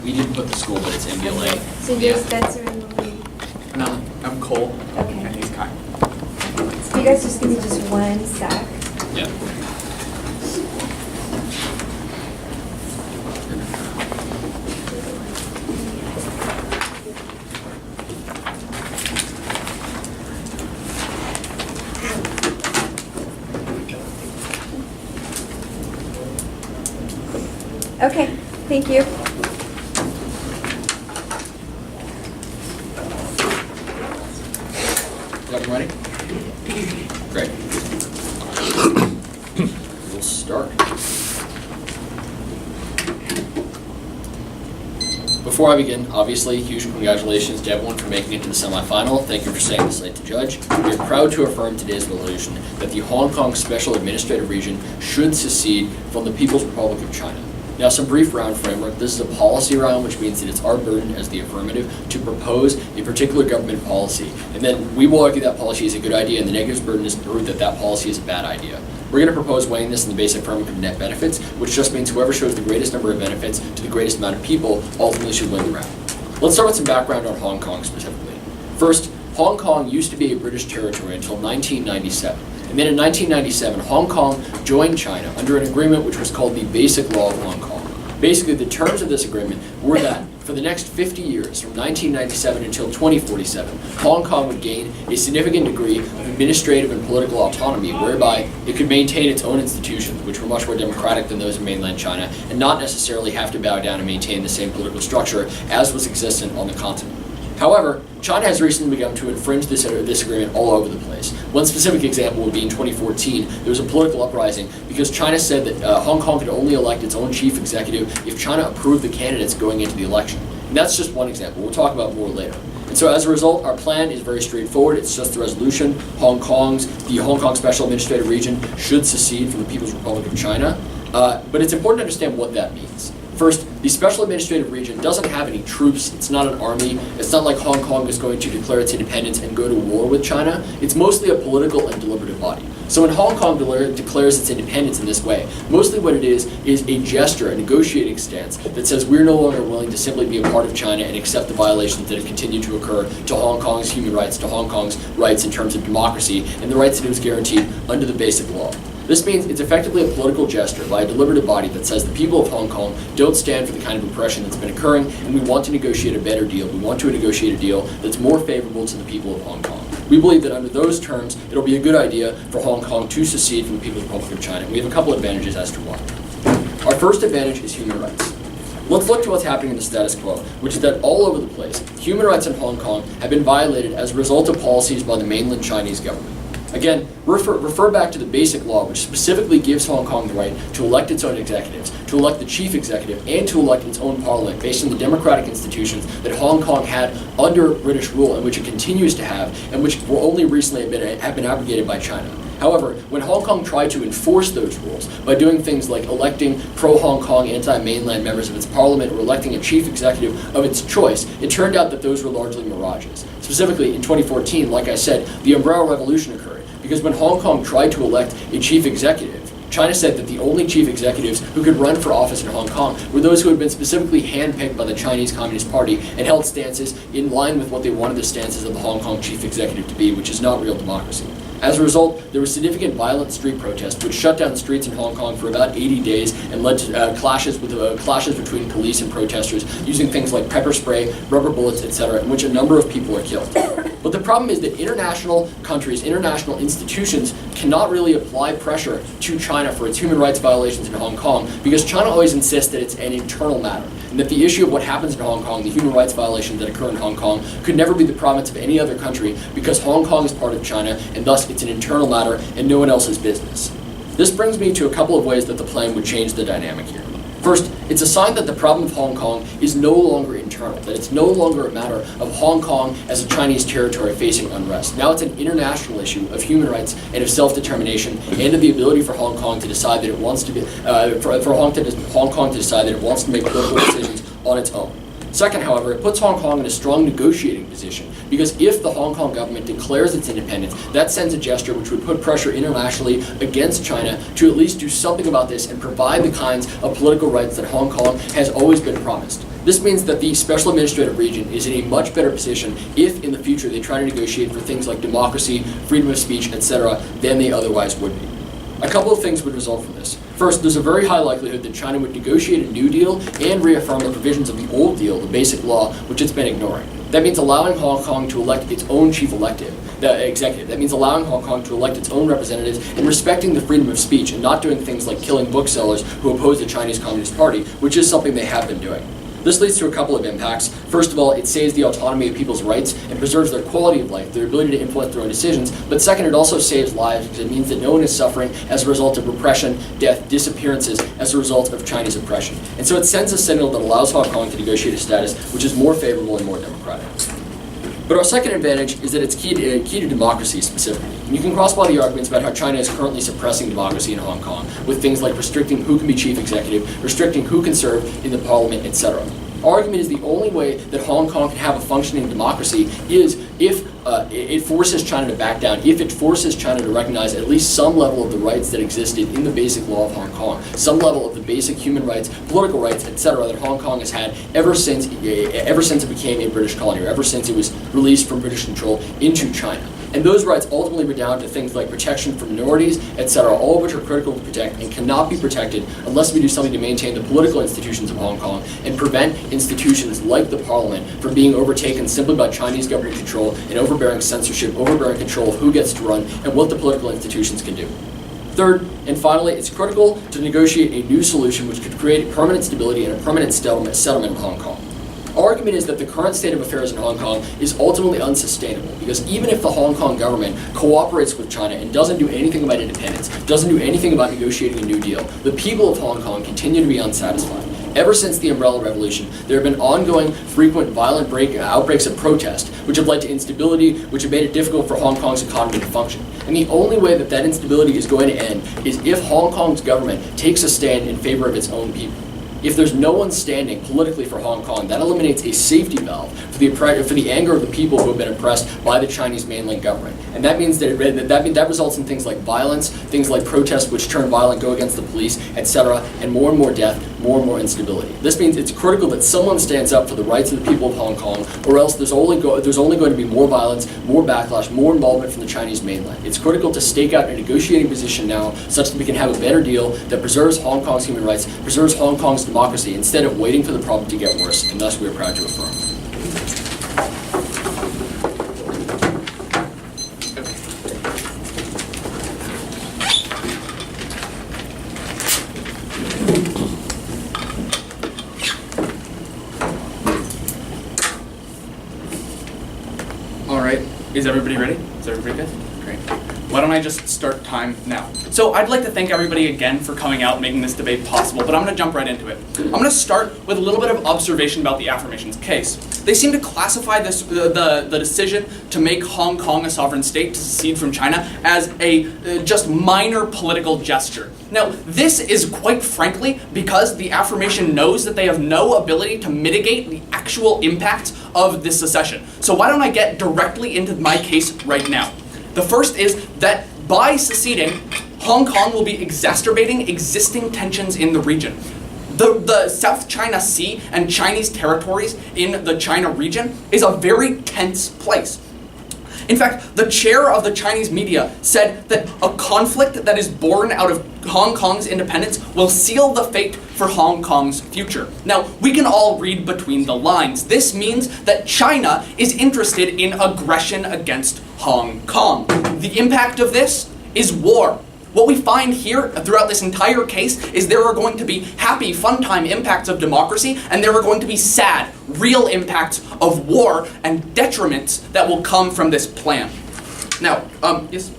We didn't put the school, but it's MBLA. Okay. So you're Spencer and Lilly. And I'm Cole, Okay. and he's Kai. So you guys just give me just one sec. Yeah. Okay, thank you. Got them ready? Great. We'll start. Before I begin, obviously, huge congratulations to everyone for making it to the semifinal. Thank you for staying the slate to judge. We are proud to affirm today's resolution that the Hong Kong Special Administrative Region should secede from the People's Republic of China. Now, some brief round framework. This is a policy round, which means that it's our burden as the affirmative to propose a particular government policy. And then we will argue that policy is a good idea, and the negative's burden is to prove that that policy is a bad idea. We're going to propose weighing this in the basic framework of net benefits, which just means whoever shows the greatest number of benefits to the greatest amount of people ultimately should win the round. Let's start with some background on Hong Kong specifically. First, Hong Kong used to be a British territory until 1997. And then in 1997, Hong Kong joined China under an agreement which was called the Basic Law of Hong Kong. Basically, the terms of this agreement were that for the next 50 years, from 1997 until 2047, Hong Kong would gain a significant degree of administrative and political autonomy, whereby it could maintain its own institutions, which were much more democratic than those in mainland China, and not necessarily have to bow down and maintain the same political structure as was existent on the continent. However, China has recently begun to infringe this agreement all over the place. One specific example would be in 2014, there was a political uprising because China said that Hong Kong could only elect its own chief executive if China approved the candidates going into the election. And that's just one example. We'll talk about more later. And so as a result, our plan is very straightforward. It's just the resolution. The Hong Kong Special Administrative Region should secede from the People's Republic of China. But it's important to understand what that means. First, the Special Administrative Region doesn't have any troops. It's not an army. It's not like Hong Kong is going to declare its independence and go to war with China. It's mostly a political and deliberative body. So when Hong Kong declares its independence in this way, mostly what it is a gesture, a negotiating stance that says we're no longer willing to simply be a part of China and accept the violations that have continued to occur to Hong Kong's human rights, to Hong Kong's rights in terms of democracy, and the rights that it was guaranteed under the Basic Law. This means it's effectively a political gesture by a deliberative body that says the people of Hong Kong don't stand for the kind of oppression that's been occurring, and we want to negotiate a better deal. We want to negotiate a deal that's more favorable to the people of Hong Kong. We believe that under those terms, it'll be a good idea for Hong Kong to secede from the People's Republic of China. We have a couple of advantages as to why. Our first advantage is human rights. Let's look to what's happening in the status quo, which is that all over the place, human rights in Hong Kong have been violated as a result of policies by the mainland Chinese government. Again, refer back to the Basic Law, which specifically gives Hong Kong the right to elect its own executives, to elect the chief executive, and to elect its own parliament based on the democratic institutions that Hong Kong had under British rule and which it continues to have, and which were only recently have been abrogated by China. However, when Hong Kong tried to enforce those rules by doing things like electing pro-Hong Kong, anti-mainland members of its parliament or electing a chief executive of its choice, it turned out that those were largely mirages. Specifically, in 2014, like I said, the Umbrella Revolution occurred. Because when Hong Kong tried to elect a chief executive, China said that the only chief executives who could run for office in Hong Kong were those who had been specifically handpicked by the Chinese Communist Party and held stances in line with what they wanted the stances of the Hong Kong chief executive to be, which is not real democracy. As a result, there was significant violent street protests, which shut down streets in Hong Kong for about 80 days and led to clashes between police and protesters using things like pepper spray, rubber bullets, etc., in which a number of people were killed. But the problem is that international countries, international institutions cannot really apply pressure to China for its human rights violations in Hong Kong because China always insists that it's an internal matter and that the issue of what happens in Hong Kong, the human rights violations that occur in Hong Kong, could never be the province of any other country because Hong Kong is part of China and thus it's an internal matter and no one else's business. This brings me to a couple of ways that the plan would change the dynamic here. First, it's a sign that the problem of Hong Kong is no longer internal, that it's no longer a matter of Hong Kong as a Chinese territory facing unrest. Now it's an international issue of human rights and of self-determination and of the ability for Hong Kong to decide that it wants to be, for Hong Kong to decide that it wants to make political decisions on its own. Second, however, it puts Hong Kong in a strong negotiating position because if the Hong Kong government declares its independence, that sends a gesture which would put pressure internationally against China to at least do something about this and provide the kinds of political rights that Hong Kong has always been promised. This means that the special administrative region is in a much better position if in the future they try to negotiate for things like democracy, freedom of speech, etc., than they otherwise would be. A couple of things would result from this. First, there's a very high likelihood that China would negotiate a new deal and reaffirm the provisions of the old deal, the basic law, which it's been ignoring. That means allowing Hong Kong to elect its own chief executive. That means allowing Hong Kong to elect its own representatives and respecting the freedom of speech and not doing things like killing booksellers who oppose the Chinese Communist Party, which is something they have been doing. This leads to a couple of impacts. First of all, it saves the autonomy of people's rights and preserves their quality of life, their ability to influence their own decisions. But second, it also saves lives because it means that no one is suffering as a result of repression, death, disappearances as a result of Chinese oppression. And so it sends a signal that allows Hong Kong to negotiate a status which is more favorable and more democratic. But our second advantage is that it's key to democracy specifically. And you can cross by the arguments about how China is currently suppressing democracy in Hong Kong with things like restricting who can be chief executive, restricting who can serve in the parliament, etc. Our argument is the only way that Hong Kong can have a functioning democracy is if it forces China to back down, if it forces China to recognize at least some level of the rights that existed in the basic law of Hong Kong, some level of the basic human rights, political rights, etc., that Hong Kong has had ever since it became a British colony, or ever since it was released from British control into China. And those rights ultimately redound to things like protection for minorities, etc., all of which are critical to protect and cannot be protected unless we do something to maintain the political institutions of Hong Kong and prevent institutions like the parliament from being overtaken simply by Chinese government control and overbearing censorship, overbearing control of who gets to run and what the political institutions can do. Third, and finally, it's critical to negotiate a new solution which could create permanent stability and a permanent settlement of Hong Kong. Our argument is that the current state of affairs in Hong Kong is ultimately unsustainable because even if the Hong Kong government cooperates with China and doesn't do anything about independence, doesn't do anything about negotiating a new deal, the people of Hong Kong continue to be unsatisfied. Ever since the Umbrella Revolution, there have been ongoing, frequent, violent outbreaks of protest, which have led to instability, which have made it difficult for Hong Kong's economy to function. And the only way that that instability is going to end is if Hong Kong's government takes a stand in favor of its own people. If there's no one standing politically for Hong Kong, that eliminates a safety valve for the anger of the people who have been oppressed by the Chinese mainland government. And that means that results in things like violence, things like protests which turn violent, go against the police, etc., and more death, more instability. This means it's critical that someone stands up for the rights of the people of Hong Kong, or else there's only going to be more violence, more backlash, more involvement from the Chinese mainland. It's critical to stake out a negotiating position now such that we can have a better deal that preserves Hong Kong's human rights, preserves Hong Kong's democracy, instead of waiting for the problem to get worse, and thus we are proud to affirm. All right, is everybody ready? Is everybody good? Great. Why don't I just start time now? So I'd like to thank everybody again for coming out and making this debate possible, but I'm going to jump right into it. I'm going to start with a little bit of observation about the affirmations case. They seem to classify this, the decision to make Hong Kong a sovereign state to secede from China as a just minor political gesture. Now, this is quite frankly because the affirmation knows that they have no ability to mitigate the actual impacts of this secession. So why don't I get directly into my case right now? The first is that by seceding, Hong Kong will be exacerbating existing tensions in the region. The South China Sea and Chinese territories in the China region is a very tense place. In fact, the chair of the Chinese media said that a conflict that is born out of Hong Kong's independence will seal the fate for Hong Kong's future. Now, we can all read between the lines. This means that China is interested in aggression against Hong Kong. The impact of this is war. What we find here throughout this entire case is there are going to be happy, fun time impacts of democracy, and there are going to be sad, real impacts of war and detriments that will come from this plan. Now, yes?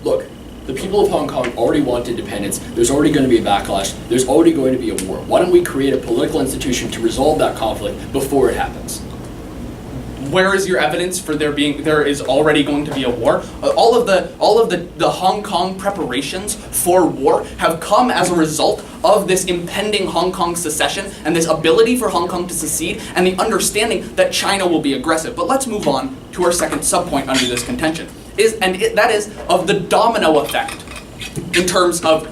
Look, the people of Hong Kong already want independence. There's already going to be a backlash. There's already going to be a war. Why don't we create a political institution to resolve that conflict before it happens? Where is your evidence for there is already going to be a war? All of the Hong Kong preparations for war have come as a result of this impending Hong Kong secession and this ability for Hong Kong to secede and the understanding that China will be aggressive. But let's move on to our second subpoint under this contention. That is of the domino effect in terms of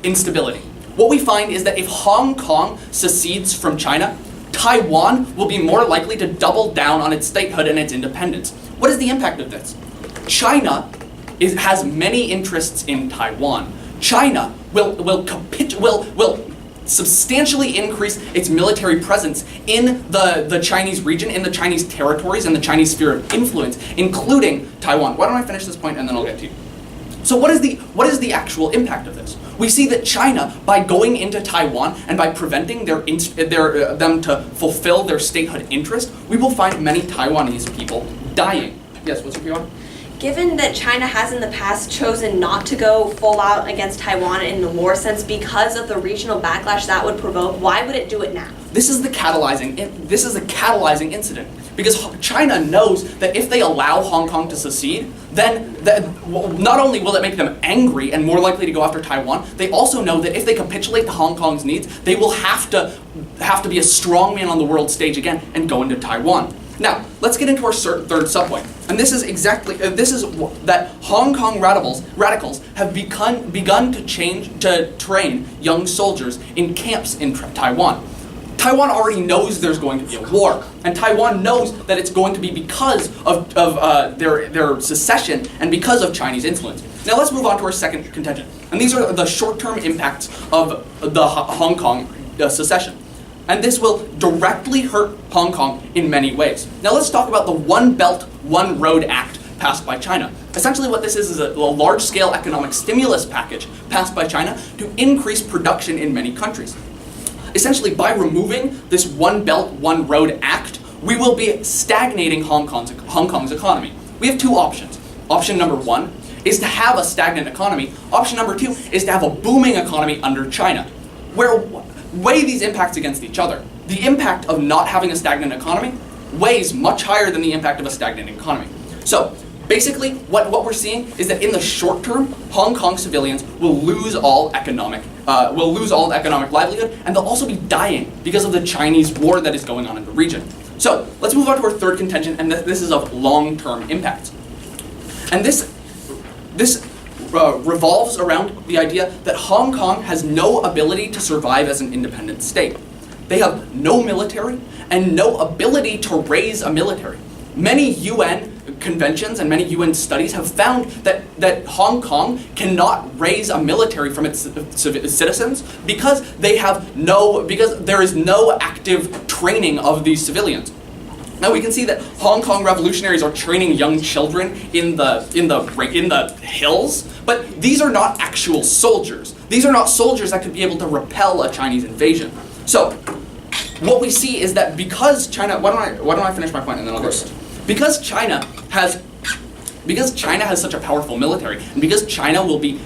instability. What we find is that if Hong Kong secedes from China, Taiwan will be more likely to double down on its statehood and its independence. What is the impact of this? China has many interests in Taiwan. China will substantially increase its military presence in the Chinese region, in the Chinese territories, in the Chinese sphere of influence, including Taiwan. Why don't I finish this point and then I'll get to you. So what is the actual impact of this? We see that China, by going into Taiwan and by preventing them to fulfill their statehood interest, we will find many Taiwanese people dying. Yes, what's your view? Given that China has in the past chosen not to go full out against Taiwan in the war sense because of the regional backlash that would provoke, why would it do it now? This is the catalyzing incident, because China knows that if they allow Hong Kong to secede, then not only will it make them angry and more likely to go after Taiwan, they also know that if they capitulate to Hong Kong's needs, they will have to be a strong man on the world stage again and go into Taiwan. Now, let's get into our third subpoint. And this is that Hong Kong radicals have begun to train young soldiers in camps in Taiwan. Taiwan already knows there's going to be a war, and Taiwan knows that it's going to be because of their secession and because of Chinese influence. Now let's move on to our second contention. And these are the short-term impacts of the Hong Kong secession. And this will directly hurt Hong Kong in many ways. Now let's talk about the One Belt, One Road Act passed by China. Essentially what this is a large-scale economic stimulus package passed by China to increase production in many countries. Essentially, by removing this One Belt, One Road Act, we will be stagnating Hong Kong's economy. We have two options. Option number one is to have a stagnant economy. Option number two is to have a booming economy under China. Weigh these impacts against each other. The impact of not having a stagnant economy weighs much higher than the impact of a stagnant economy. So basically, what we're seeing is that in the short term, Hong Kong civilians will lose all economic livelihood, and they'll also be dying because of the Chinese war that is going on in the region. So let's move on to our third contention, and this is of long-term impacts. And this revolves around the idea that Hong Kong has no ability to survive as an independent state. They have no military and no ability to raise a military. Many UN conventions and many UN studies have found that Hong Kong cannot raise a military from its citizens because there is no active training of these civilians. Now we can see that Hong Kong revolutionaries are training young children in the hills, but these are not actual soldiers. These are not soldiers that could be able to repel a Chinese invasion. So what we see is that because China, why don't I finish my point and then I'll go. Because China has such a powerful military, and because China will be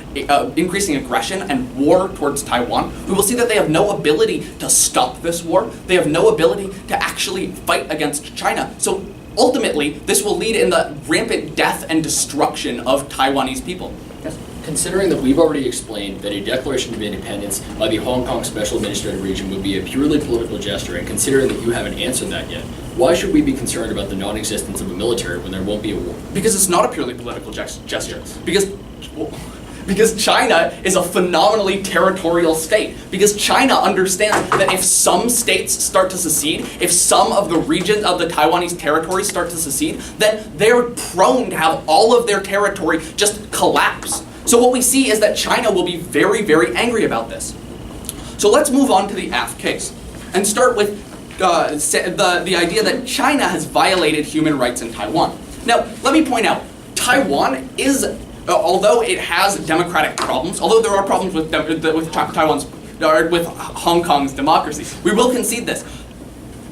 increasing aggression and war towards Taiwan, we will see that they have no ability to stop this war. They have no ability to actually fight against China. So ultimately, this will lead in the rampant death and destruction of Taiwanese people. Yes? Considering that we've already explained that a declaration of independence by the Hong Kong Special Administrative Region would be a purely political gesture, and considering that you haven't answered that yet, why should we be concerned about the non-existence of a military when there won't be a war? Because it's not a purely political gesture. Because China is a phenomenally territorial state. Because China understands that if some states start to secede, if some of the regions of the Taiwanese territory start to secede, then they're prone to have all of their territory just collapse. So what we see is that China will be very, very angry about this. So let's move on to the Aft case and start with the idea that China has violated human rights in Taiwan. Now, let me point out, Taiwan is, although it has democratic problems, although there are problems with Hong Kong's democracy, we will concede this.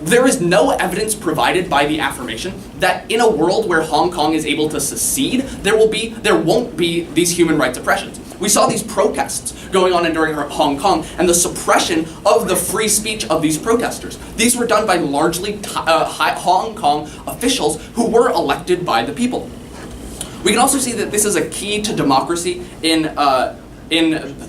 There is no evidence provided by the affirmation that in a world where Hong Kong is able to secede, there won't be these human rights oppressions. We saw these protests going on during Hong Kong and the suppression of the free speech of these protesters. These were done by largely Hong Kong officials who were elected by the people. We can also see that this is a key to democracy in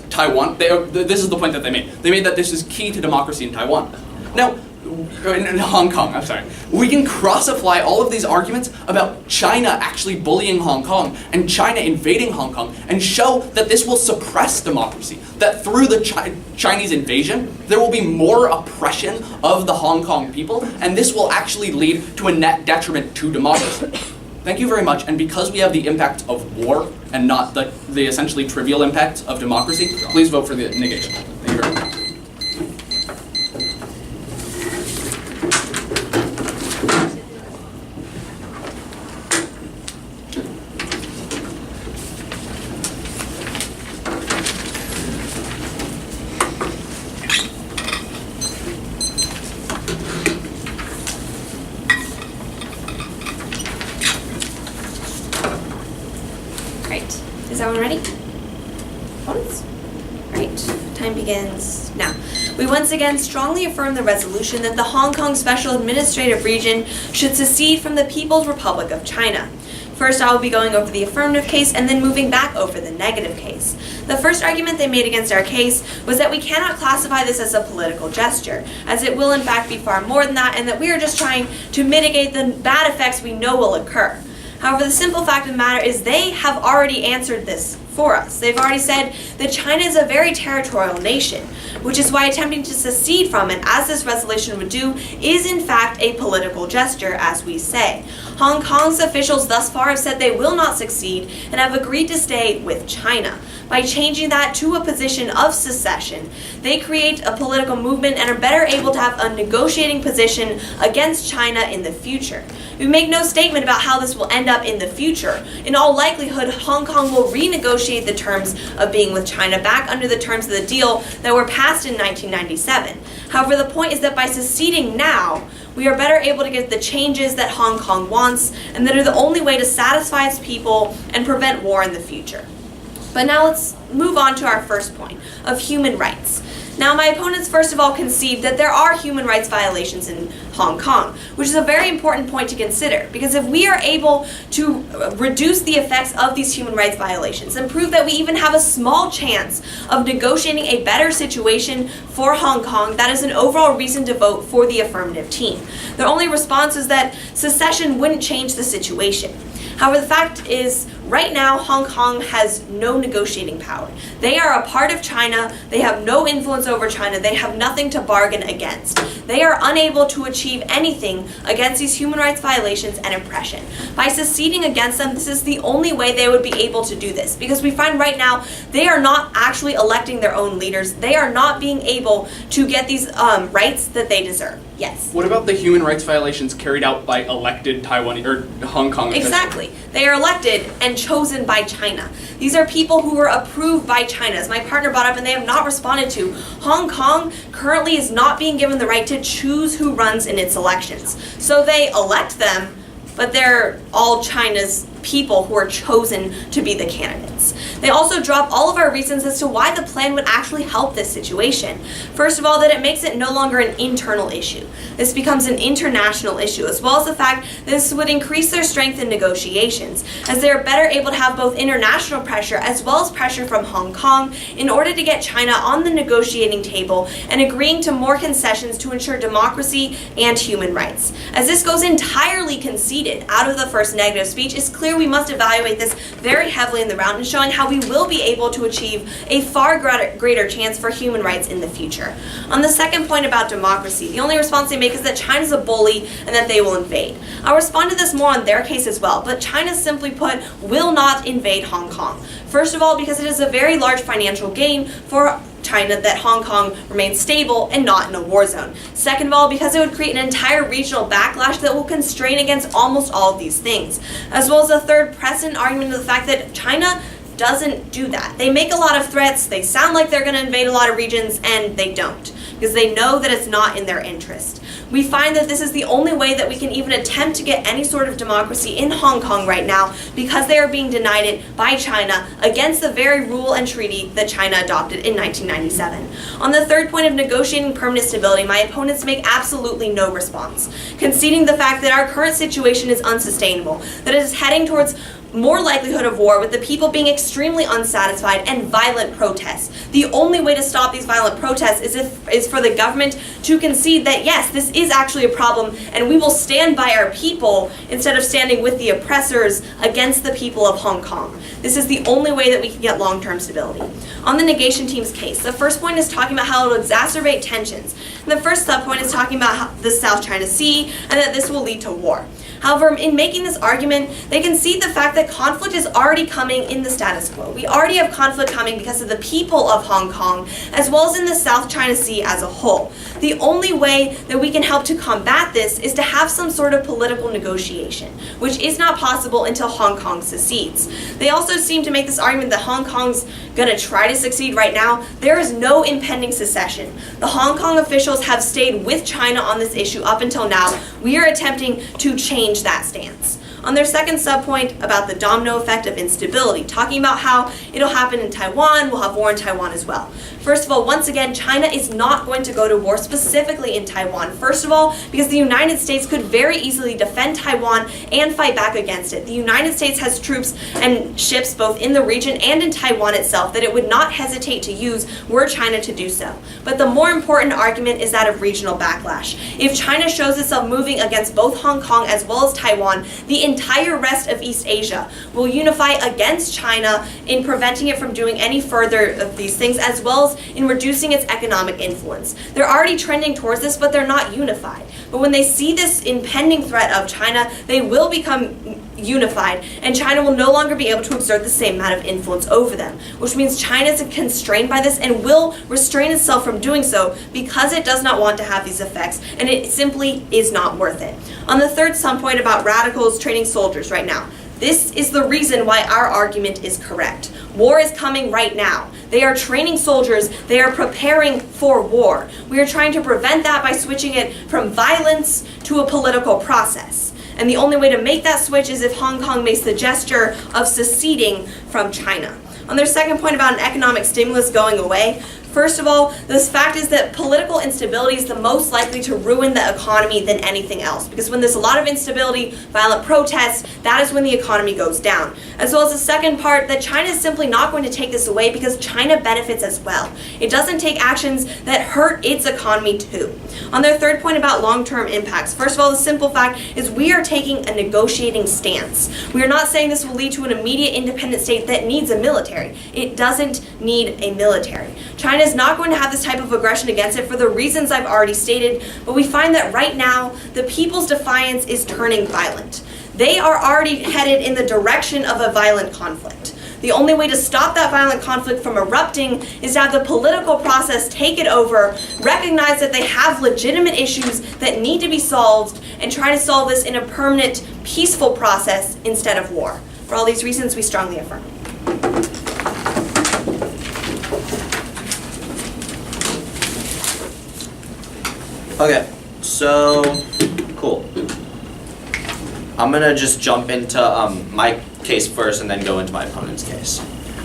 Taiwan. This is the point that they made. They made that this is key to democracy in Taiwan. Now, in Hong Kong, I'm sorry. We can cross-apply all of these arguments about China actually bullying Hong Kong and China invading Hong Kong and show that this will suppress democracy. That through the Chinese invasion, there will be more oppression of the Hong Kong people, and this will actually lead to a net detriment to democracy. Thank you very much, and because we have the impact of war and not the essentially trivial impact of democracy, please vote for the negation. Thank you very much. Right. Is everyone ready? Opponents? Right. Time begins now. We once again strongly affirm the resolution that the Hong Kong Special Administrative Region should secede from the People's Republic of China. First, I will be going over the affirmative case and then moving back over the negative case. The first argument they made against our case was that we cannot classify this as a political gesture, as it will in fact be far more than that, and that we are just trying to mitigate the bad effects we know will occur. However, the simple fact of the matter is they have already answered this for us. They've already said that China is a very territorial nation, which is why attempting to secede from it, as this resolution would do, is in fact a political gesture, as we say. Hong Kong's officials thus far have said they will not succeed and have agreed to stay with China. By changing that to a position of secession, they create a political movement and are better able to have a negotiating position against China in the future. We make no statement about how this will end up in the future. In all likelihood, Hong Kong will renegotiate the terms of being with China back under the terms of the deal that were passed in 1997. However, the point is that by seceding now, we are better able to get the changes that Hong Kong wants and that are the only way to satisfy its people and prevent war in the future. But now let's move on to our first point of human rights. Now, my opponents first of all concede that there are human rights violations in Hong Kong, which is a very important point to consider, because if we are able to reduce the effects of these human rights violations and prove that we even have a small chance of negotiating a better situation for Hong Kong, that is an overall reason to vote for the affirmative team. Their only response is that secession wouldn't change the situation. However, the fact is, right now, Hong Kong has no negotiating power. They are a part of China. They have no influence over China. They have nothing to bargain against. They are unable to achieve anything against these human rights violations and oppression. By seceding against them, this is the only way they would be able to do this, because we find right now they are not actually electing their own leaders. They are not being able to get these rights that they deserve. Yes? What about the human rights violations carried out by elected Taiwanese or Hong Kong officials? Exactly. They are elected and chosen by China. These are people who were approved by China, as my partner brought up, and they have not responded to. Hong Kong currently is not being given the right to choose who runs in its elections. So they elect them, but they're all China's people who are chosen to be the candidates. They also drop all of our reasons as to why the plan would actually help this situation. First of all, that it makes it no longer an internal issue. This becomes an international issue, as well as the fact that this would increase their strength in negotiations, as they are better able to have both international pressure as well as pressure from Hong Kong in order to get China on the negotiating table and agreeing to more concessions to ensure democracy and human rights. As this goes entirely conceded out of the first negative speech, it's clear we must evaluate this very heavily in the round and showing how we will be able to achieve a far greater chance for human rights in the future. On the second point about democracy, the only response they make is that China's a bully and that they will invade. I'll respond to this more on their case as well, but China, simply put, will not invade Hong Kong. First of all, because it is a very large financial gain for China that Hong Kong remains stable and not in a war zone. Second of all, because it would create an entire regional backlash that will constrain against almost all of these things. As well as a third precedent argument of the fact that China doesn't do that. They make a lot of threats, they sound like they're going to invade a lot of regions, and they don't, because they know that it's not in their interest. We find that this is the only way that we can even attempt to get any sort of democracy in Hong Kong right now, because they are being denied it by China against the very rule and treaty that China adopted in 1997. On the third point of negotiating permanent stability, my opponents make absolutely no response, conceding the fact that our current situation is unsustainable, that it is heading towards more likelihood of war, with the people being extremely unsatisfied and violent protests. The only way to stop these violent protests is for the government to concede that yes, this is actually a problem and we will stand by our people instead of standing with the oppressors against the people of Hong Kong. This is the only way that we can get long-term stability. On the negation team's case, the first point is talking about how it will exacerbate tensions. And the first subpoint is talking about the South China Sea and that this will lead to war. However, in making this argument, they concede the fact that conflict is already coming in the status quo. We already have conflict coming because of the people of Hong Kong, as well as in the South China Sea as a whole. The only way that we can help to combat this is to have some sort of political negotiation, which is not possible until Hong Kong secedes. They also seem to make this argument that Hong Kong's gonna try to succeed right now. There is no impending secession. The Hong Kong officials have stayed with China on this issue up until now. We are attempting to change that stance. On their second subpoint about the domino effect of instability, talking about how it'll happen in Taiwan, we'll have war in Taiwan as well. First of all, once again, China is not going to go to war specifically in Taiwan. First of all, because the United States could very easily defend Taiwan and fight back against it. The United States has troops and ships both in the region and in Taiwan itself that it would not hesitate to use were China to do so. But the more important argument is that of regional backlash. If China shows itself moving against both Hong Kong as well as Taiwan, the entire rest of East Asia will unify against China in preventing it from doing any further of these things, as well as in reducing its economic influence. They're already trending towards this, but they're not unified. But when they see this impending threat of China, they will become unified, and China will no longer be able to exert the same amount of influence over them, which means China is constrained by this and will restrain itself from doing so because it does not want to have these effects, and it simply is not worth it. On the third subpoint about radicals training soldiers right now, this is the reason why our argument is correct. War is coming right now. They are training soldiers. They are preparing for war. We are trying to prevent that by switching it from violence to a political process. And the only way to make that switch is if Hong Kong makes the gesture of seceding from China. On their second point about an economic stimulus going away, first of all, this fact is that political instability is the most likely to ruin the economy than anything else. Because when there's a lot of instability, violent protests, that is when the economy goes down. As well as the second part, that China is simply not going to take this away because China benefits as well. It doesn't take actions that hurt its economy too. On their third point about long-term impacts, first of all, the simple fact is we are taking a negotiating stance. We are not saying this will lead to an immediate independent state that needs a military. It doesn't need a military. China is not going to have this type of aggression against it for the reasons I've already stated, but we find that right now, the people's defiance is turning violent. They are already headed in the direction of a violent conflict. The only way to stop that violent conflict from erupting is to have the political process take it over, recognize that they have legitimate issues that need to be solved, and try to solve this in a permanent, peaceful process instead of war. For all these reasons, we strongly affirm. Okay, so cool. I'm gonna just jump into my case first and then go into my opponent's case.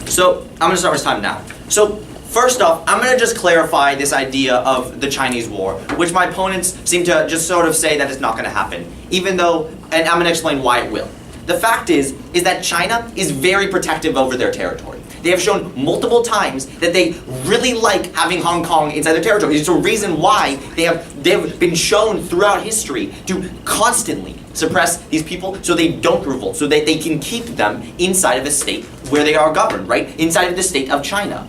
So I'm gonna start with time now. So first off, I'm gonna just clarify this idea of the Chinese war, which my opponents seem to just sort of say that it's not gonna happen, even though, and I'm gonna explain why it will. The fact is that China is very protective over their territory. They have shown multiple times that they really like having Hong Kong inside their territory. It's a reason why they have been shown throughout history to constantly suppress these people so they don't revolt, so that they can keep them inside of a state where they are governed, right? Inside of the state of China.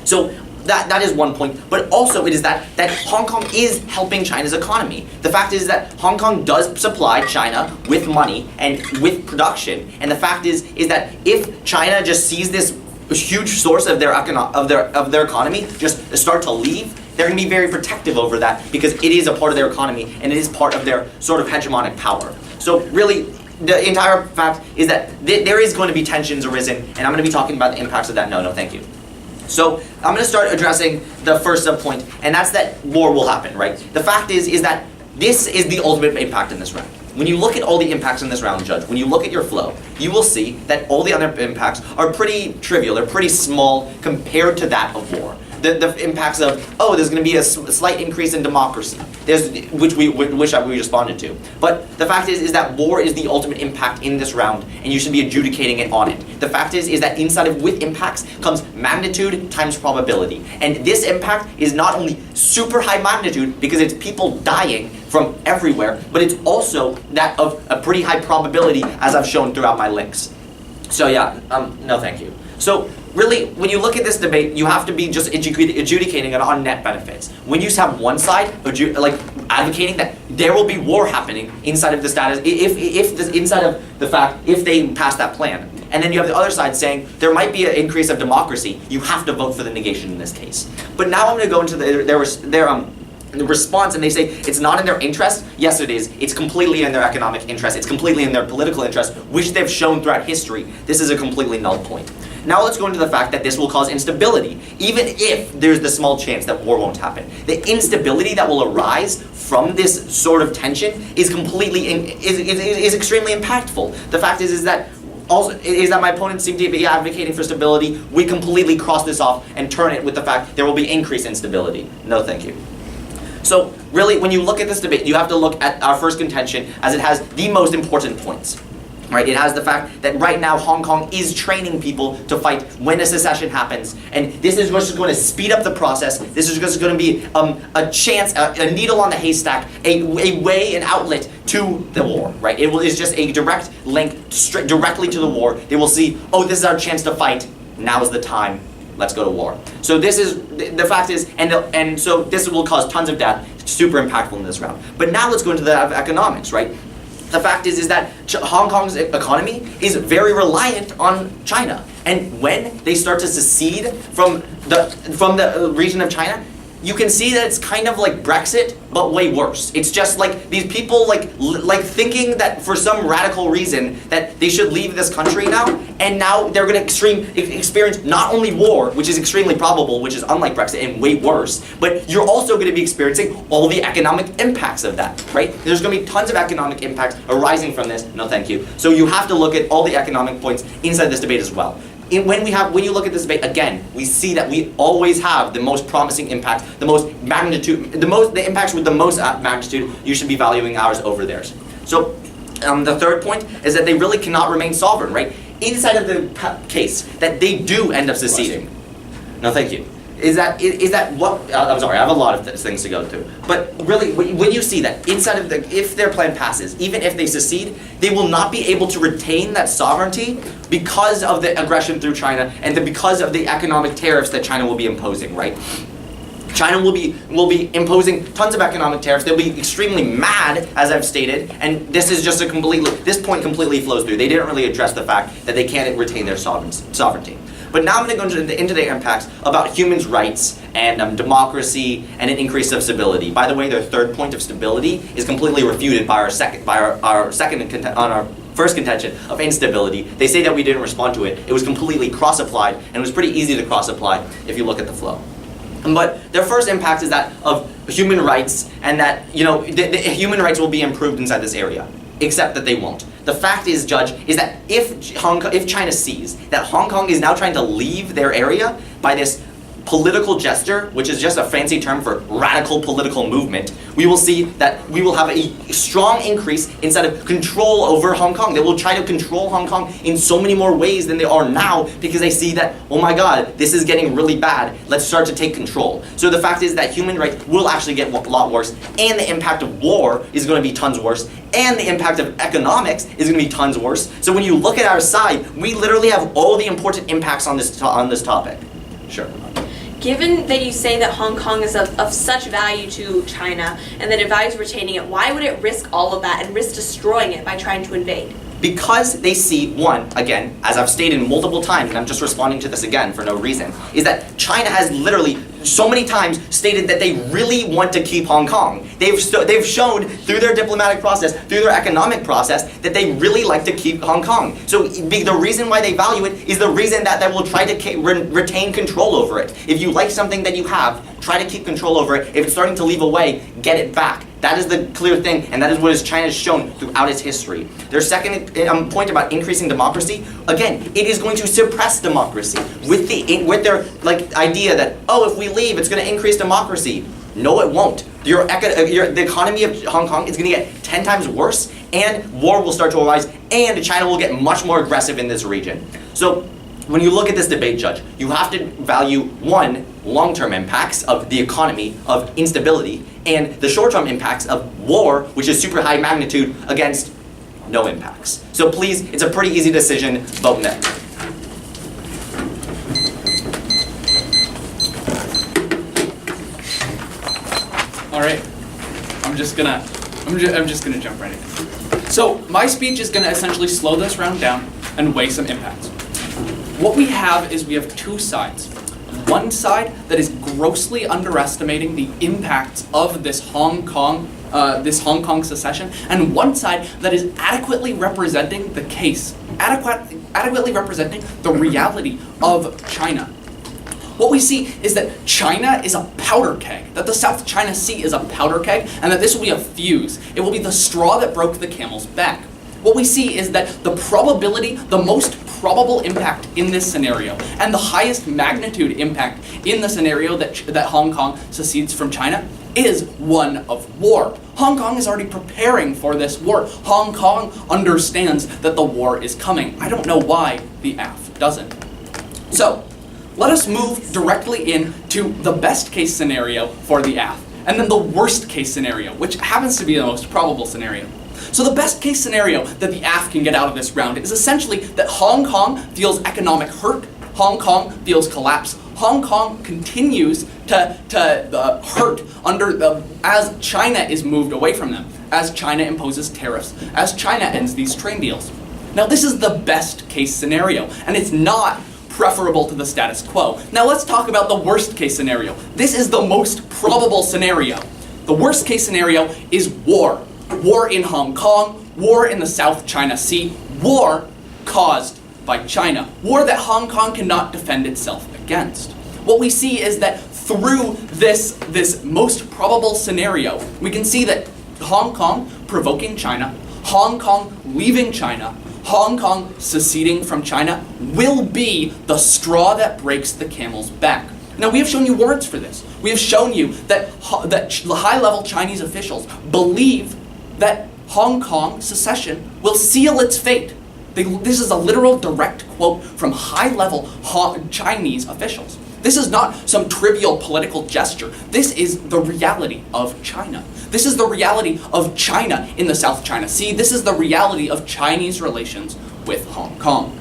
So that is one point, but also it is that Hong Kong is helping China's economy. The fact is that Hong Kong does supply China with money and with production, and the fact is that if China just sees this huge source of their economy just start to leave, they're going to be very protective over that because it is a part of their economy and it is part of their sort of hegemonic power. So really, the entire fact is that there is going to be tensions arisen, and I'm going to be talking about the impacts of that. No, thank you. So I'm going to start addressing the first subpoint, and that's that war will happen, right? The fact is that this is the ultimate impact in this round. When you look at all the impacts in this round, Judge, when you look at your flow, you will see that all the other impacts are pretty trivial, they're pretty small compared to that of war. the impacts of, oh, there's going to be a slight increase in democracy, which we responded to. But the fact is that war is the ultimate impact in this round, and you should be adjudicating it on it. The fact is that inside of with impacts comes magnitude times probability. And this impact is not only super high magnitude because it's people dying from everywhere, but it's also that of a pretty high probability, as I've shown throughout my links. So yeah, no thank you. So really, when you look at this debate, you have to be just adjudicating it on net benefits. When you have one side advocating that there will be war happening inside of the status, inside of the fact if they pass that plan, and then you have the other side saying there might be an increase of democracy, you have to vote for the negation in this case. But now I'm going to go into the response, and they say it's not in their interest. Yes, it is. It's completely in their economic interest. It's completely in their political interest, which they've shown throughout history. This is a completely null point. Now let's go into the fact that this will cause instability, even if there's the small chance that war won't happen. The instability that will arise from this sort of tension is is extremely impactful. The fact is that my opponents seem to be advocating for stability. We completely cross this off and turn it with the fact there will be increased instability. No, thank you. So really, when you look at this debate, you have to look at our first contention as it has the most important points. Right? It has the fact that right now Hong Kong is training people to fight when a secession happens, and this is just going to speed up the process. This is just going to be a chance, a needle on the haystack, a way, an outlet to the war. Right? It's just a direct link directly to the war. They will see, oh, this is our chance to fight. Now is the time. Let's go to war. So this is the fact is, and so this will cause tons of death. It's super impactful in this round. But now let's go into the economics. Right? The fact is that Hong Kong's economy is very reliant on China, and when they start to secede from the region of China, you can see that it's kind of like Brexit, but way worse. It's just like these people like thinking that for some radical reason that they should leave this country now, and now they're going to experience not only war, which is extremely probable, which is unlike Brexit and way worse, but you're also going to be experiencing all the economic impacts of that, right? There's going to be tons of economic impacts arising from this. No, thank you. So you have to look at all the economic points inside this debate as well. When you look at this debate again, we see that we always have the most promising impacts, the most magnitude, the impacts with the most magnitude. You should be valuing ours over theirs. So the third point is that they really cannot remain sovereign, right? Inside of the case that they do end up seceding. No, thank you. Is that what? I'm sorry, I have a lot of things to go through. But really, when you see that inside of if their plan passes, even if they secede, they will not be able to retain that sovereignty because of the aggression through China and because of the economic tariffs that China will be imposing, right? China will be imposing tons of economic tariffs. They'll be extremely mad, as I've stated, and this is just this point completely flows through. They didn't really address the fact that they can't retain their sovereignty. But now I'm going to go into the impacts about human rights and democracy and an increase of stability. By the way, their third point of stability is completely refuted by our first contention of instability. They say that we didn't respond to it. It was completely cross-applied, and it was pretty easy to cross-apply if you look at the flow. But their first impact is that of human rights, and that the human rights will be improved inside this area, except that they won't. The fact is, Judge, is that if China sees that Hong Kong is now trying to leave their area by this political gesture, which is just a fancy term for radical political movement, we will see that we will have a strong increase inside of control over Hong Kong. They will try to control Hong Kong in so many more ways than they are now because they see that, oh my God, this is getting really bad. Let's start to take control. So the fact is that human rights will actually get a lot worse, and the impact of war is going to be tons worse, and the impact of economics is going to be tons worse. So when you look at our side, we literally have all the important impacts on this topic. Sure. Given that you say that Hong Kong is of such value to China and that it values retaining it, why would it risk all of that and risk destroying it by trying to invade? Because they see, one, again, as I've stated multiple times, and I'm just responding to this again for no reason, is that China has literally so many times stated that they really want to keep Hong Kong. They've shown through their diplomatic process, through their economic process, that they really like to keep Hong Kong. So the reason why they value it is the reason that they will try to retain control over it. If you like something that you have, try to keep control over it. If it's starting to leave away, get it back. That is the clear thing, and that is what China has shown throughout its history. Their second point about increasing democracy, again, it is going to suppress democracy with their idea that, oh, if we leave, it's going to increase democracy. No, it won't. The economy of Hong Kong is going to get 10 times worse, and war will start to arise, and China will get much more aggressive in this region. So when you look at this debate, Judge, you have to value, one, long-term impacts of the economy, of instability, and the short-term impacts of war, which is super high magnitude, against no impacts. So please, it's a pretty easy decision, vote no. All right, I'm just gonna jump right in. So my speech is gonna essentially slow this round down and weigh some impacts. What we have two sides. One side that is grossly underestimating the impacts of this Hong Kong secession, and one side that is adequately representing the case, adequately representing the reality of China. What we see is that China is a powder keg, that the South China Sea is a powder keg, and that this will be a fuse. It will be the straw that broke the camel's back. What we see is that the most probable impact in this scenario, and the highest magnitude impact in the scenario that Hong Kong secedes from China, is one of war. Hong Kong is already preparing for this war. Hong Kong understands that the war is coming. I don't know why the AF doesn't. So, let us move directly into the best case scenario for the AF, and then the worst case scenario, which happens to be the most probable scenario. So the best case scenario that the AF can get out of this round is essentially that Hong Kong feels economic hurt, Hong Kong feels collapse, Hong Kong continues to hurt as China is moved away from them, as China imposes tariffs, as China ends these trade deals. Now this is the best case scenario, and it's not preferable to the status quo. Now let's talk about the worst case scenario. This is the most probable scenario. The worst case scenario is war. War in Hong Kong, war in the South China Sea, war caused by China, war that Hong Kong cannot defend itself against. What we see is that through this most probable scenario, we can see that Hong Kong provoking China, Hong Kong leaving China, Hong Kong seceding from China will be the straw that breaks the camel's back. Now, we have shown you warrants for this. We have shown you that high-level Chinese officials believe that Hong Kong secession will seal its fate. This is a literal direct quote from high-level Chinese officials. This is not some trivial political gesture. This is the reality of China. This is the reality of China in the South China Sea. This is the reality of Chinese relations with Hong Kong.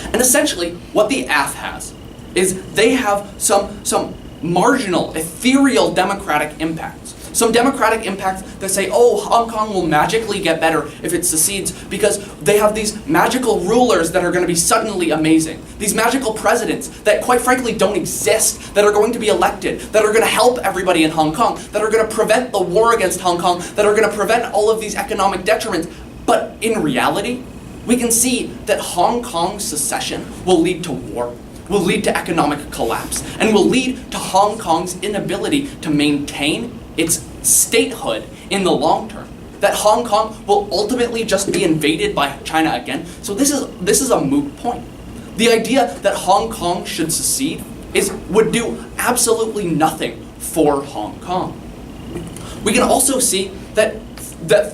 And essentially, what the AF has is they have some marginal, ethereal democratic impacts. Some democratic impacts that say, oh, Hong Kong will magically get better if it secedes because they have these magical rulers that are going to be suddenly amazing. These magical presidents that quite frankly don't exist, that are going to be elected, that are going to help everybody in Hong Kong, that are going to prevent the war against Hong Kong, that are going to prevent all of these economic detriments. But in reality, we can see that Hong Kong's secession will lead to war, will lead to economic collapse, and will lead to Hong Kong's inability to maintain its statehood in the long term. That Hong Kong will ultimately just be invaded by China again. So this is a moot point. The idea that Hong Kong should secede would do absolutely nothing for Hong Kong. We can also see that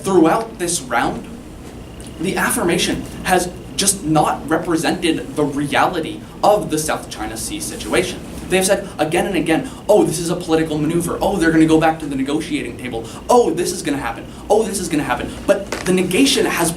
throughout this round, the affirmation has just not represented the reality of the South China Sea situation. They have said again and again, oh, this is a political maneuver. Oh, they're going to go back to the negotiating table. Oh, this is going to happen. Oh, this is going to happen. But the negation has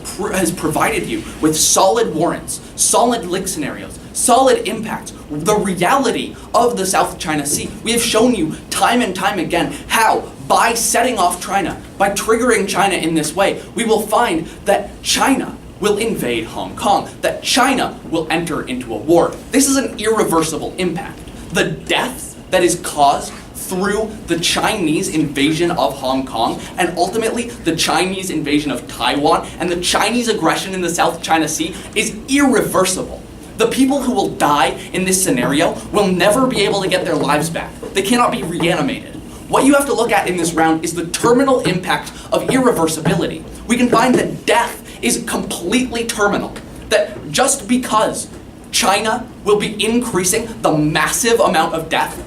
provided you with solid warrants, solid link scenarios, solid impacts, the reality of the South China Sea. We have shown you time and time again how, by setting off China, by triggering China in this way, we will find that China will invade Hong Kong, that China will enter into a war. This is an irreversible impact. The death that is caused through the Chinese invasion of Hong Kong, and ultimately the Chinese invasion of Taiwan, and the Chinese aggression in the South China Sea is irreversible. The people who will die in this scenario will never be able to get their lives back. They cannot be reanimated. what you have to look at in this round is the terminal impact of irreversibility. We can find that death is completely terminal. That just because China will be increasing the massive amount of death,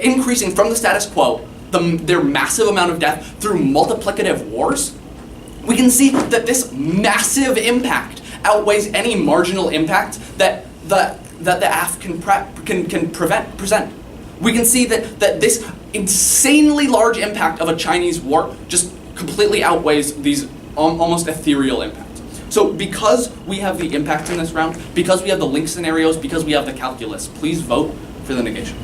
increasing from the status quo, their massive amount of death through multiplicative wars, we can see that this massive impact outweighs any marginal impact that the AF can present. We can see that this insanely large impact of a Chinese war just completely outweighs these almost ethereal impacts. So because we have the impact in this round, because we have the link scenarios, because we have the calculus, please vote for the negation.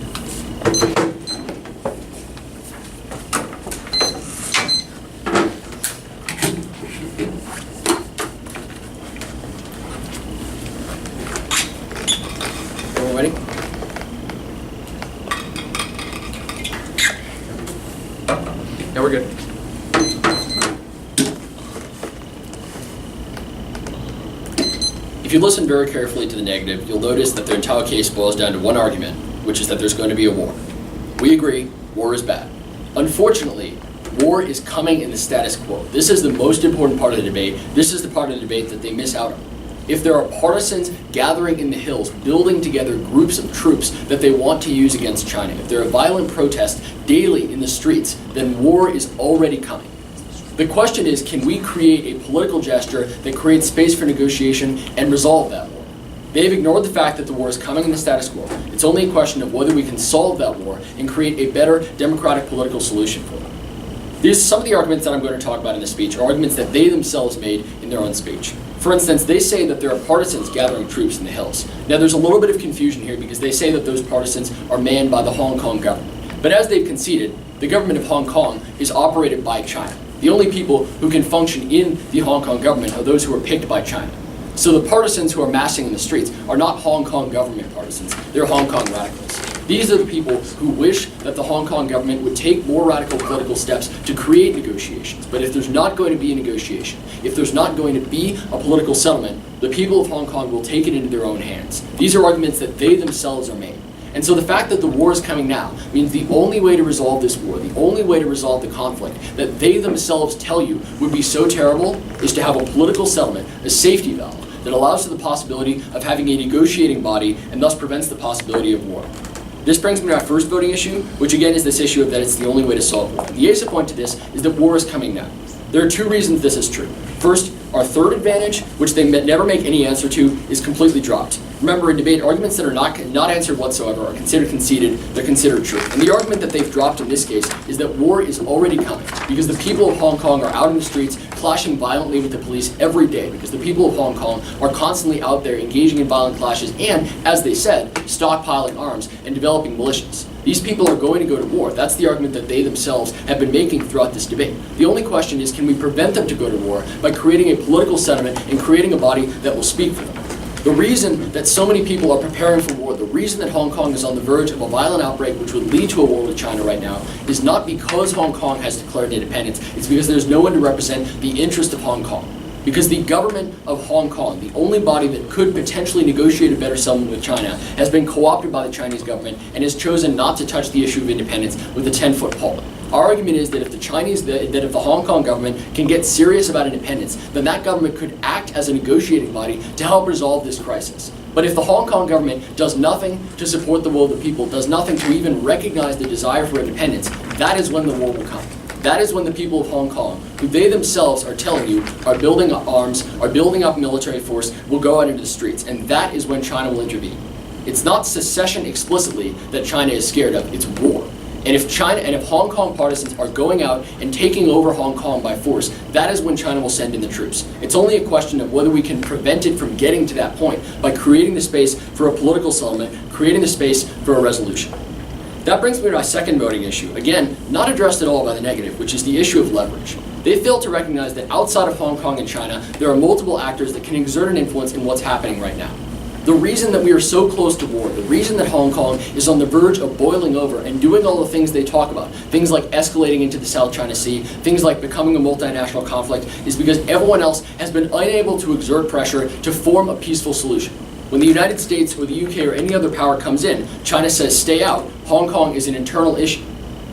Everyone ready? Yeah, we're good. If you listen very carefully to the negative, you'll notice that their entire case boils down to one argument, which is that there's going to be a war. We agree, war is bad. Unfortunately, war is coming in the status quo. This is the most important part of the debate. This is the part of the debate that they miss out on. If there are partisans gathering in the hills, building together groups of troops that they want to use against China, if there are violent protests daily in the streets, then war is already coming. The question is, can we create a political gesture that creates space for negotiation and resolve that war? They've ignored the fact that the war is coming in the status quo. It's only a question of whether we can solve that war and create a better democratic political solution for it. Some of the arguments that I'm going to talk about in this speech are arguments that they themselves made in their own speech. For instance, they say that there are partisans gathering troops in the hills. Now there's a little bit of confusion here because they say that those partisans are manned by the Hong Kong government. But as they've conceded, the government of Hong Kong is operated by China. The only people who can function in the Hong Kong government are those who are picked by China. So the partisans who are massing in the streets are not Hong Kong government partisans, they're Hong Kong radicals. These are the people who wish that the Hong Kong government would take more radical political steps to create negotiations. But if there's not going to be a negotiation, if there's not going to be a political settlement, the people of Hong Kong will take it into their own hands. These are arguments that they themselves are made. And so the fact that the war is coming now means the only way to resolve this war, the only way to resolve the conflict that they themselves tell you would be so terrible is to have a political settlement, a safety valve, that allows for the possibility of having a negotiating body and thus prevents the possibility of war. This brings me to our first voting issue, which again is this issue of that it's the only way to solve war. The ASA point to this is that war is coming now. There are two reasons this is true. First, our third advantage, which they never make any answer to, is completely dropped. Remember, in debate, arguments that are not answered whatsoever are considered conceded, they're considered true. And the argument that they've dropped in this case is that war is already coming because the people of Hong Kong are out in the streets clashing violently with the police every day because the people of Hong Kong are constantly out there engaging in violent clashes and, as they said, stockpiling arms and developing militias. These people are going to go to war. That's the argument that they themselves have been making throughout this debate. The only question is, can we prevent them to go to war by creating a political settlement and creating a body that will speak for them? The reason that so many people are preparing for war, the reason that Hong Kong is on the verge of a violent outbreak which would lead to a war with China right now, is not because Hong Kong has declared independence, it's because there's no one to represent the interest of Hong Kong. Because the government of Hong Kong, the only body that could potentially negotiate a better settlement with China, has been co-opted by the Chinese government and has chosen not to touch the issue of independence with a 10-foot pole. Our argument is that if the Hong Kong government can get serious about independence, then that government could act as a negotiating body to help resolve this crisis. But if the Hong Kong government does nothing to support the will of the people, does nothing to even recognize the desire for independence, that is when the war will come. That is when the people of Hong Kong, who they themselves are telling you are building up arms, are building up military force, will go out into the streets. And that is when China will intervene. It's not secession explicitly that China is scared of, it's war. And if Hong Kong partisans are going out and taking over Hong Kong by force, that is when China will send in the troops. It's only a question of whether we can prevent it from getting to that point by creating the space for a political settlement, creating the space for a resolution. That brings me to my second voting issue. Again, not addressed at all by the negative, which is the issue of leverage. They fail to recognize that outside of Hong Kong and China, there are multiple actors that can exert an influence in what's happening right now. The reason that we are so close to war, the reason that Hong Kong is on the verge of boiling over and doing all the things they talk about, things like escalating into the South China Sea, things like becoming a multinational conflict, is because everyone else has been unable to exert pressure to form a peaceful solution. When the United States or the UK or any other power comes in, China says stay out. Hong Kong is an internal issue.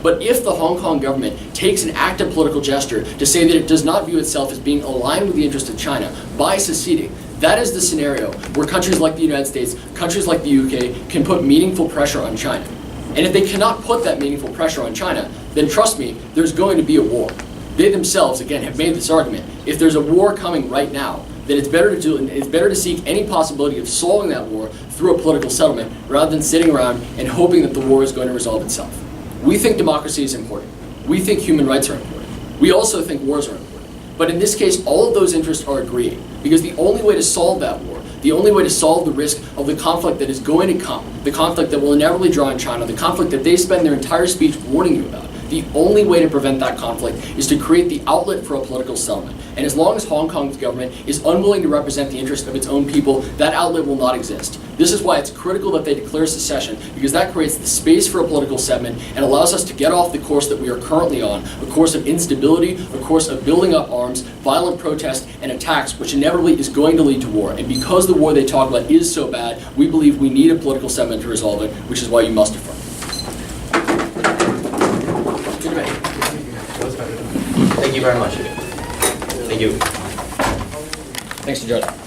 But if the Hong Kong government takes an active political gesture to say that it does not view itself as being aligned with the interest of China by seceding, that is the scenario where countries like the United States, countries like the UK can put meaningful pressure on China. And if they cannot put that meaningful pressure on China, then trust me, there's going to be a war. They themselves, again, have made this argument. If there's a war coming right now, then it's better to seek any possibility of solving that war through a political settlement rather than sitting around and hoping that the war is going to resolve itself. We think democracy is important. We think human rights are important. We also think wars are important. But in this case, all of those interests are agreeing, because the only way to solve that war, the only way to solve the risk of the conflict that is going to come, the conflict that will inevitably draw on China, the conflict that they spend their entire speech warning you about, the only way to prevent that conflict is to create the outlet for a political settlement. And as long as Hong Kong's government is unwilling to represent the interest of its own people, that outlet will not exist. This is why it's critical that they declare secession, because that creates the space for a political settlement and allows us to get off the course that we are currently on, a course of instability, a course of building up arms, violent protest, and attacks, which inevitably is going to lead to war. And because the war they talk about is so bad, we believe we need a political settlement to resolve it, which is why you must affirm. Good debate. Thank you very much. Thank you. Thanks to Judge.